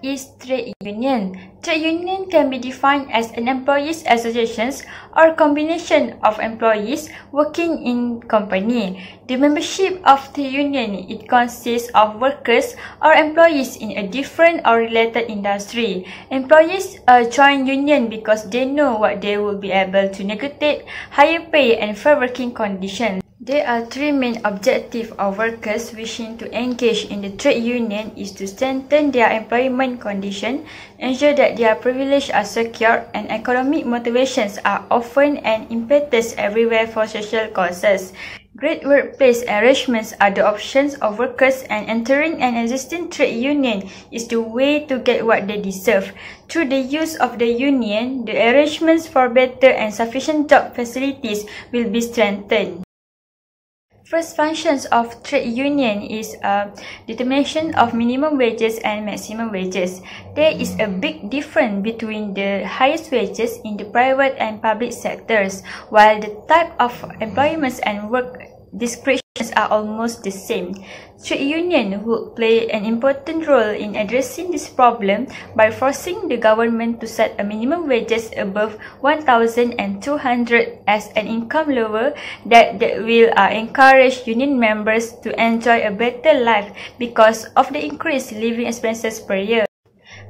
is trade union? Trade union can be defined as an employees' associations or combination of employees working in company. The membership of the union, it consists of workers or employees in a different or related industry. Employees join union because they know what they will be able to negotiate higher pay and fair working conditions. There are three main objectives of workers wishing to engage in the trade union is to strengthen their employment condition, ensure that their privileges are secure, and economic motivations are often an impetus everywhere for social causes. Great workplace arrangements are the options of workers, and entering an existing trade union is the way to get what they deserve. Through the use of the union, the arrangements for better and sufficient job facilities will be strengthened. First functions of trade union is determination of minimum wages and maximum wages. There is a big difference between the highest wages in the private and public sectors, while the type of employments and work descriptions are almost the same. Trade union would play an important role in addressing this problem by forcing the government to set a minimum wages above 1,200 as an income level that will encourage union members to enjoy a better life because of the increased living expenses per year.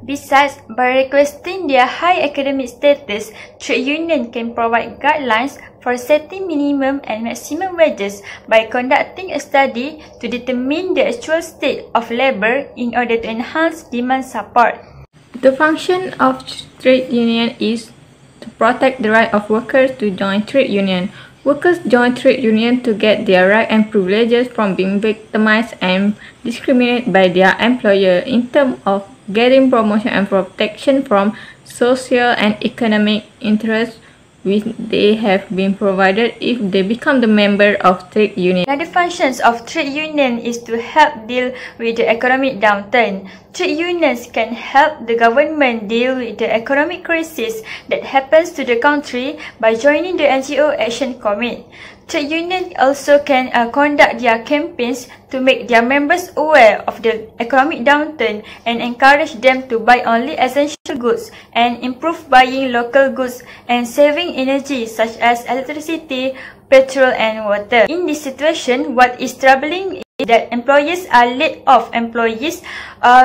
Besides, by requesting their high academic status, trade union can provide guidelines for setting minimum and maximum wages by conducting a study to determine the actual state of labor in order to enhance demand support. The function of trade union is to protect the right of workers to join trade union. Workers join trade union to get their rights and privileges from being victimized and discriminated by their employer in terms of getting promotion and protection from social and economic interests which they have been provided if they become the member of trade union. Another functions of trade union is to help deal with the economic downturn. Trade unions can help the government deal with the economic crisis that happens to the country by joining the NGO Action Committee. Trade unions also can conduct their campaigns to make their members aware of the economic downturn and encourage them to buy only essential goods and improve buying local goods and saving energy such as electricity, petrol and water. In this situation, what is troubling is that employers are laid off employees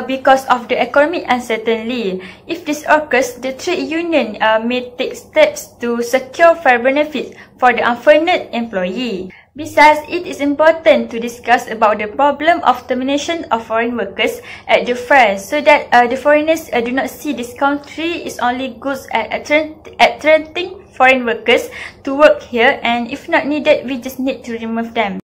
because of the economic uncertainty. If this occurs, the trade union may take steps to secure fair benefits for the unfurnished employee. Besides, it is important to discuss about the problem of termination of foreign workers at the fair so that the foreigners do not see this country is only good at attracting foreign workers to work here, and if not needed, we just need to remove them.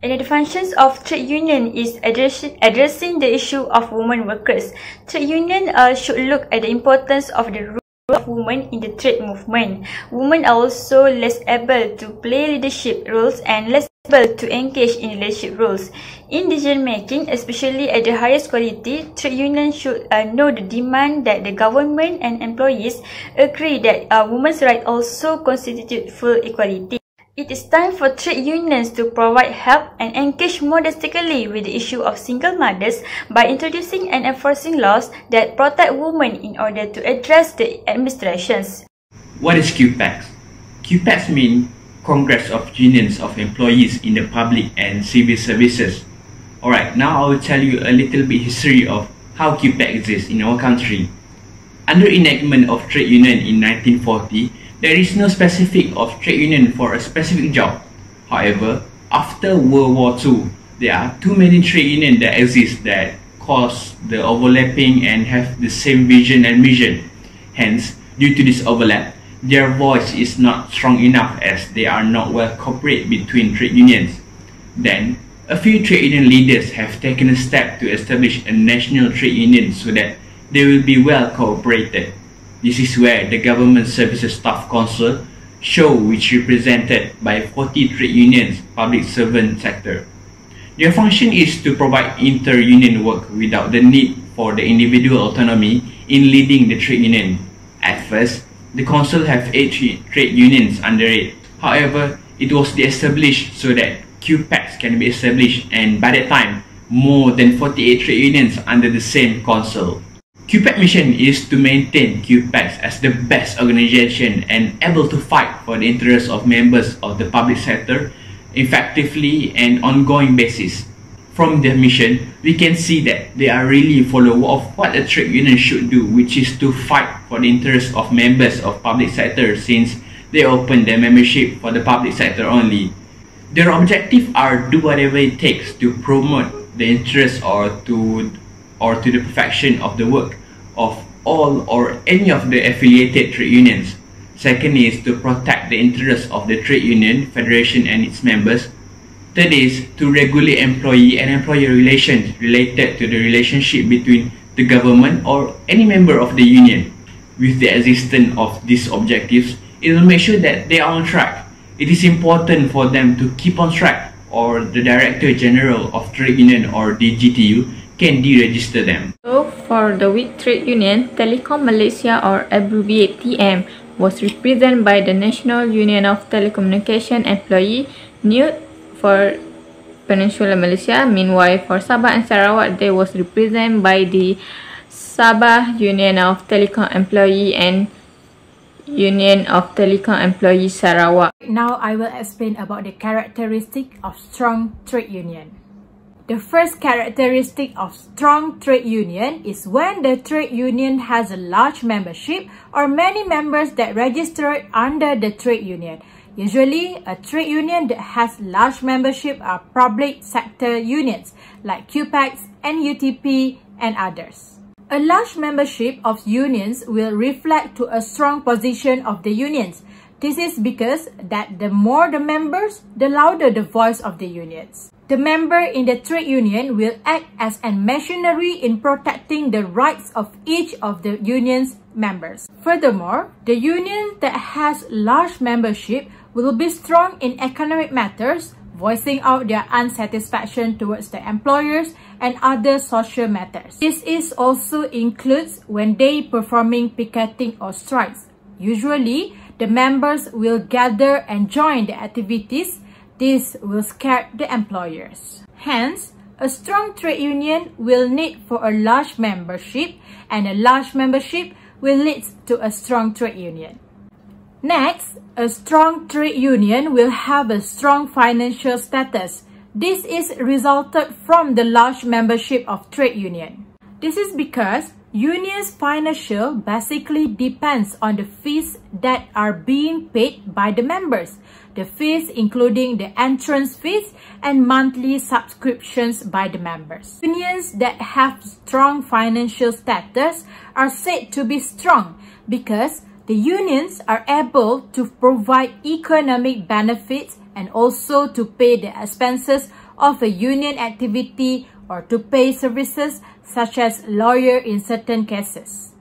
Another functions of trade union is addressing the issue of women workers. Trade union should look at the importance of the role of women in the trade movement. Women are also less able to play leadership roles and less able to engage in leadership roles. In decision making, especially at the highest quality, trade union should know the demand that the government and employees agree that women's rights also constitute full equality. It is time for trade unions to provide help and engage more drastically with the issue of single mothers by introducing and enforcing laws that protect women in order to address the administrations. What is QPAX? QPAX means Congress of Unions of Employees in the Public and Civil Services. Alright, now I will tell you a little bit history of how QPAX exists in our country. Under enactment of trade union in 1940, there is no specific of trade union for a specific job. However, after World War II, there are too many trade unions that exist that cause the overlapping and have the same vision and mission. Hence, due to this overlap, their voice is not strong enough as they are not well cooperated between trade unions. Then, a few trade union leaders have taken a step to establish a national trade union so that they will be well cooperated. This is where the Government Services Staff Council show, which represented by 40 trade unions, public servant sector. Their function is to provide inter-union work without the need for the individual autonomy in leading the trade union. At first, the council have 8 trade unions under it. However, it was established so that QPAX can be established, and by that time, more than 48 trade unions under the same council. QPAC mission is to maintain QPAC as the best organization and able to fight for the interests of members of the public sector effectively and ongoing basis. From their mission, we can see that they are really follower of what a trade union should do, which is to fight for the interests of members of public sector since they open their membership for the public sector only. Their objectives are do whatever it takes to promote the interests or to the perfection of the work of all or any of the affiliated trade unions. Second is to protect the interests of the trade union, federation and its members. Third is to regulate employee and employer relations related to the relationship between the government or any member of the union. With the existence of these objectives, it will make sure that they are on track. It is important for them to keep on track, or the Director General of Trade Union or DGTU can deregister them. So for the weak trade union, Telekom Malaysia, or abbreviate TM, was represented by the National Union of Telecommunication Employee, NUT, for Peninsular Malaysia. Meanwhile, for Sabah and Sarawak, they was represented by the Sabah Union of Telecom Employee and Union of Telecom Employee Sarawak. Now I will explain about the characteristic of strong trade union. The first characteristic of strong trade union is when the trade union has a large membership or many members that register under the trade union. Usually, a trade union that has large membership are public sector unions like QPACs, NUTP, and others. A large membership of unions will reflect to a strong position of the unions. This is because that the more the members, the louder the voice of the unions. The member in the trade union will act as a machinery in protecting the rights of each of the union's members. Furthermore, the union that has large membership will be strong in economic matters, voicing out their unsatisfaction towards the employers and other social matters. This is also includes when they performing picketing or strikes. Usually, the members will gather and join the activities. This will scare the employers. Hence, a strong trade union will need for a large membership, and a large membership will lead to a strong trade union. Next, a strong trade union will have a strong financial status. This is resulted from the large membership of trade union. This is because unions' financial basically depends on the fees that are being paid by the members. The fees including the entrance fees and monthly subscriptions by the members. Unions that have strong financial status are said to be strong because the unions are able to provide economic benefits and also to pay the expenses of a union activity or to pay services such as lawyer in certain cases.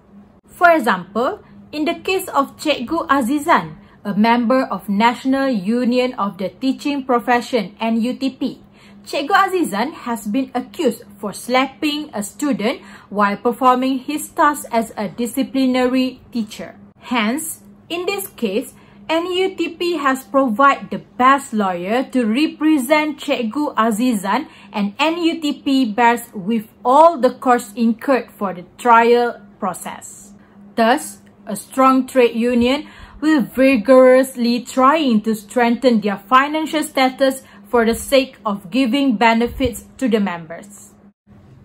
For example, in the case of Cikgu Azizan, a member of National Union of the Teaching Profession NUTP, Cikgu Azizan has been accused for slapping a student while performing his task as a disciplinary teacher. Hence, in this case, NUTP has provided the best lawyer to represent Cikgu Azizan, and NUTP bears with all the costs incurred for the trial process. Thus, a strong trade union will vigorously trying to strengthen their financial status for the sake of giving benefits to the members.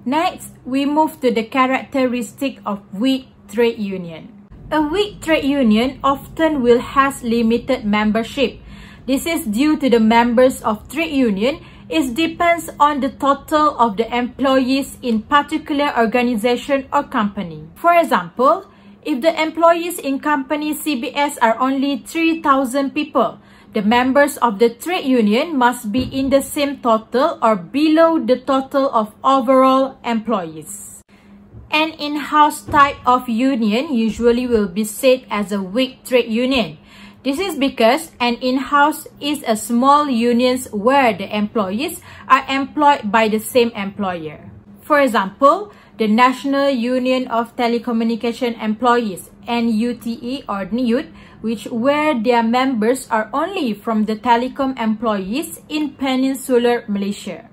Next, we move to the characteristic of weak trade union. A weak trade union often will have limited membership. This is due to the members of trade union. It depends on the total of the employees in particular organization or company. For example, if the employees in company CBS are only 3,000 people, the members of the trade union must be in the same total or below the total of overall employees. An in-house type of union usually will be said as a weak trade union. This is because an in-house is a small union where the employees are employed by the same employer. For example, the National Union of Telecommunication Employees, NUTE or NUT, where their members are only from the telecom employees in Peninsular Malaysia.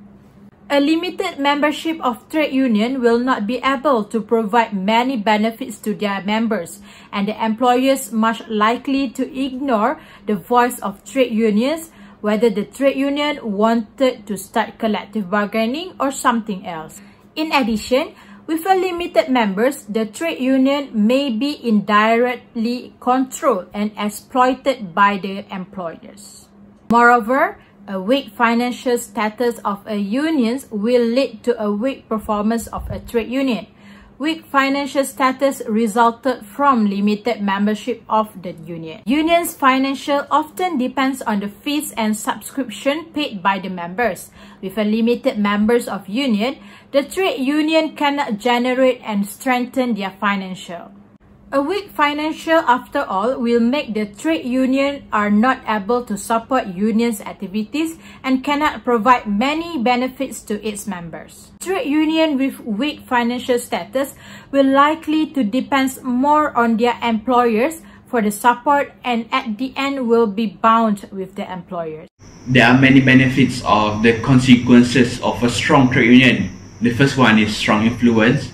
A limited membership of trade union will not be able to provide many benefits to their members, and the employers much likely to ignore the voice of trade unions, whether the trade union wanted to start collective bargaining or something else. In addition, with a limited members, the trade union may be indirectly controlled and exploited by the employers. Moreover, a weak financial status of a union will lead to a weak performance of a trade union. Weak financial status resulted from limited membership of the union. Unions' financial often depends on the fees and subscription paid by the members. With a limited members of union, the trade union cannot generate and strengthen their financial. A weak financial, after all, will make the trade union are not able to support unions' activities and cannot provide many benefits to its members. Trade union with weak financial status will likely to depend more on their employers for the support, and at the end will be bound with the employers. There are many benefits of the consequences of a strong trade union. The first one is strong influence,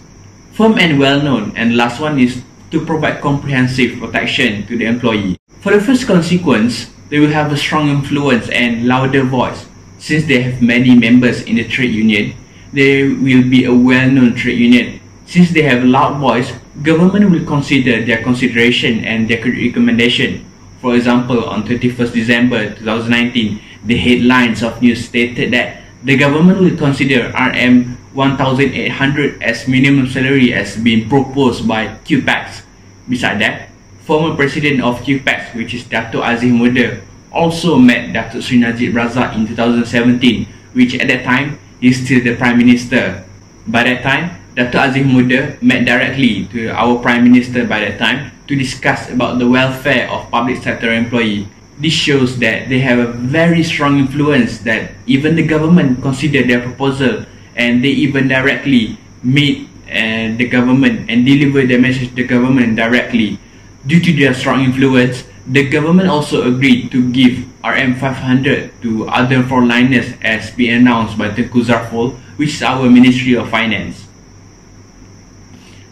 firm and well-known, and last one is to provide comprehensive protection to the employee. For the first consequence, they will have a strong influence and louder voice. Since they have many members in the trade union, they will be a well-known trade union. Since they have a loud voice, government will consider their consideration and their recommendation. For example, on 21st December 2019, the headlines of news stated that the government will consider RM 1,800 as minimum salary as being proposed by QPAX. Besides that, former president of QPAX, which is Dato' Aziz Muda, also met Dato' Sri Najib Razak in 2017, which at that time is still the Prime Minister. By that time, Dato' Aziz Muda met directly to our Prime Minister by that time to discuss about the welfare of public sector employees. This shows that they have a very strong influence, that even the government consider their proposal, and they even directly meet the government and deliver their message to the government directly. Due to their strong influence, the government also agreed to give RM 500 to other frontliners as being announced by Tengku Zarful, which is our Ministry of Finance.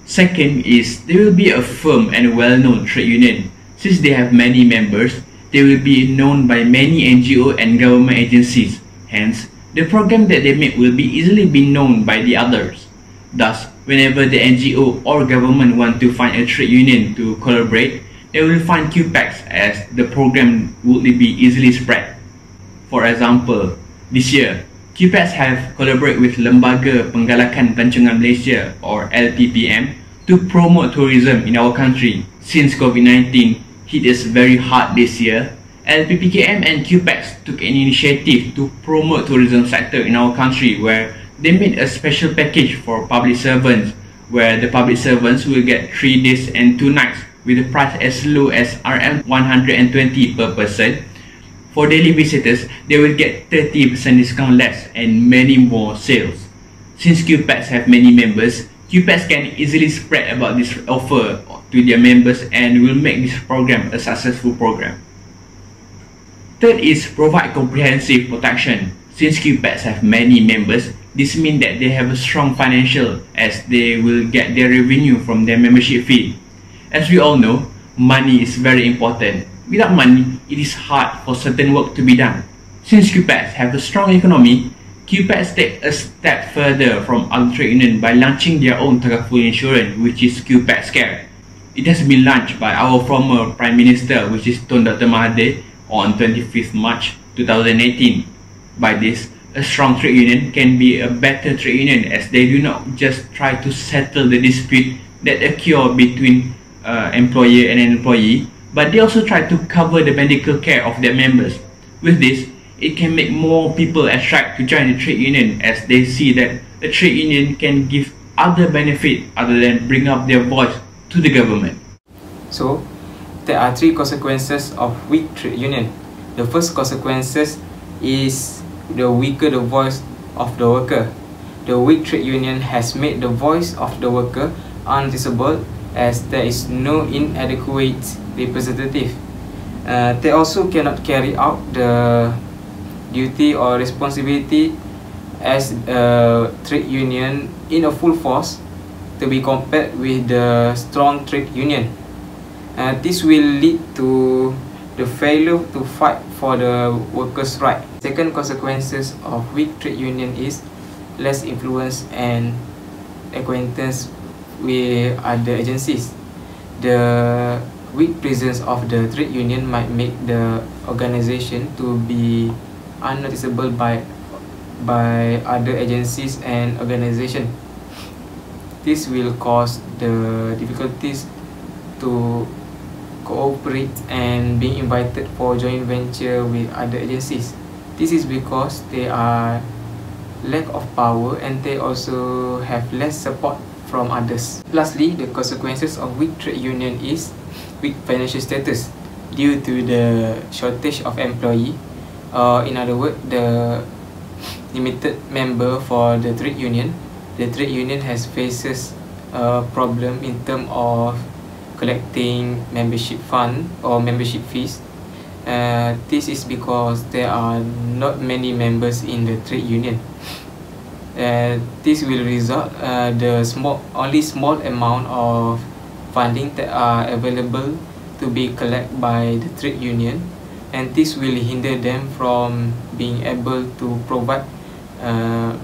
Second is, they will be a firm and well-known trade union. Since they have many members, they will be known by many NGO and government agencies. Hence, the program that they make will be easily be known by the others. Thus, whenever the NGO or government want to find a trade union to collaborate, they will find QPAX as the program would be easily spread. For example, this year, QPAX have collaborated with Lembaga Penggalakan Pelancongan Malaysia or LPPM to promote tourism in our country. Since COVID-19 hit us very hard this year, LPPKM and QPAX took an initiative to promote tourism sector in our country, where they made a special package for public servants, where the public servants will get 3 days and 2 nights with a price as low as RM 120 per person. For daily visitors, they will get 30% discount less and many more sales. Since QPAX have many members, QPAX can easily spread about this offer to their members and will make this program a successful program. Third is provide comprehensive protection. Since QPAX have many members, this means that they have a strong financial, as they will get their revenue from their membership fee. As we all know, money is very important. Without money, it is hard for certain work to be done. Since QPAX have a strong economy, QPAX take a step further from other trade unions by launching their own Takaful insurance, which is QPAX Care. It has been launched by our former Prime Minister, which is Tun Dr. Mahathir, on 25th March 2018. By this, a strong trade union can be a better trade union, as they do not just try to settle the dispute that occur between employer and an employee, but they also try to cover the medical care of their members. With this, it can make more people attract to join the trade union, as they see that the trade union can give other benefit other than bring up their voice to the government. So, there are 3 consequences of weak trade union. The first consequences is the weaker the voice of the worker. The weak trade union has made the voice of the worker unvisible, as there is no inadequate representative. They also cannot carry out the duty or responsibility as a trade union in a full force to be compared with the strong trade union. This will lead to the failure to fight for the workers' right. Second consequences of weak trade union is less influence and acquaintance with other agencies. The weak presence of the trade union might make the organization to be unnoticeable by other agencies and organizations. This will cause the difficulties to cooperate and being invited for joint venture with other agencies. This is because they are lack of power and they also have less support from others. Lastly, the consequences of weak trade union is weak financial status due to the shortage of employee. In other words, the limited member for the trade union. The trade union has faces a problem in terms of collecting membership fund or membership fees. This is because there are not many members in the trade union. This will result the only small amount of funding that are available to be collected by the trade union, and this will hinder them from being able to provide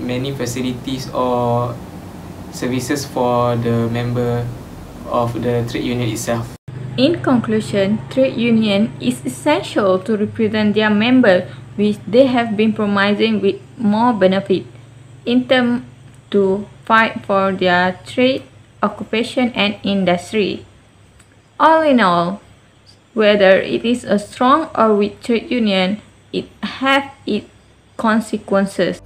many facilities or services for the member of the trade union itself. In conclusion, trade union is essential to represent their members, which they have been promising with more benefit in terms to fight for their trade, occupation and industry. All in all, whether it is a strong or weak trade union, it has its consequences.